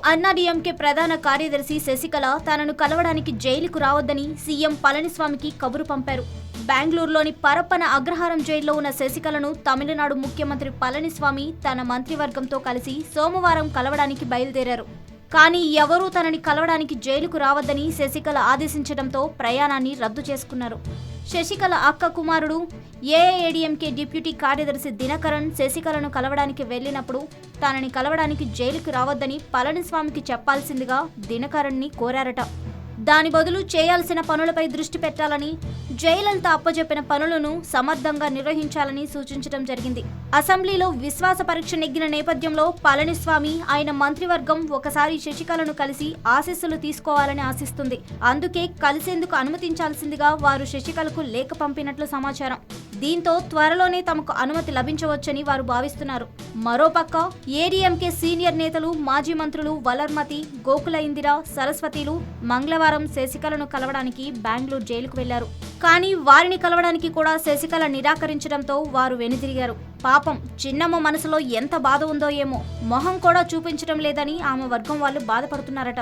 అన్నాడీఎంకే ప్రధాన కార్యదర్శి శశికళ తనను కలవడానికి జైలుకు రావద్దని సీఎం పళనిస్వామికి కబురు పంపారు. బెంగళూరులోని పరప్పన అగ్రహారం జైల్లో ఉన్న శశికళను తమిళనాడు ముఖ్యమంత్రి పళనిస్వామి తన మంత్రివర్గంతో కలిసి సోమవారం కలవడానికి బయలుదేరారు. కానీ ఎవరూ తనని కలవడానికి జైలుకు రావద్దని శశికళ ఆదేశించడంతో ప్రయాణాన్ని రద్దు చేసుకున్నారు. శశికళ అక్క కుమారుడు ఏఐఏడీఎంకే డిప్యూటీ కార్యదర్శి దినకరన్ శశికళను కలవడానికి వెళ్లినప్పుడు తనని కలవడానికి జైలుకు రావద్దని పళనిస్వామికి చెప్పాల్సిందిగా దినకరన్ని కోరారట. దాని బదులు చేయాల్సిన పనులపై దృష్టి పెట్టాలని, జయలలిత అప్పజెప్పిన పనులను సమర్థంగా నిర్వహించాలని సూచించడం జరిగింది. అసెంబ్లీలో విశ్వాస పరీక్ష నెగ్గిన నేపథ్యంలో పళనిస్వామి ఆయన మంత్రివర్గం ఒకసారి శశికళను కలిసి ఆశీస్సులు తీసుకోవాలని ఆశిస్తుంది. అందుకే కలిసేందుకు అనుమతించాల్సిందిగా వారు శశికళకు లేఖ పంపినట్లు సమాచారం. దీంతో త్వరలోనే తమకు అనుమతి లభించవచ్చని వారు భావిస్తున్నారు. మరోపక్క ఏడీఎంకే సీనియర్ నేతలు, మాజీ మంత్రులు వలర్మతి, గోకుల ఇందిర, సరస్వతిలు మంగళవారం శశికళను కలవడానికి బెంగళూరు జైలుకు వెళ్లారు. కానీ వారిని కలవడానికి కూడా శశికళ నిరాకరించడంతో వారు వెనుదిరిగారు. పాపం చిన్నమ్మ మనసులో ఎంత బాధ ఉందో ఏమో, మొహం కూడా చూపించడం లేదని ఆమె వర్గం వాళ్ళు బాధపడుతున్నారట.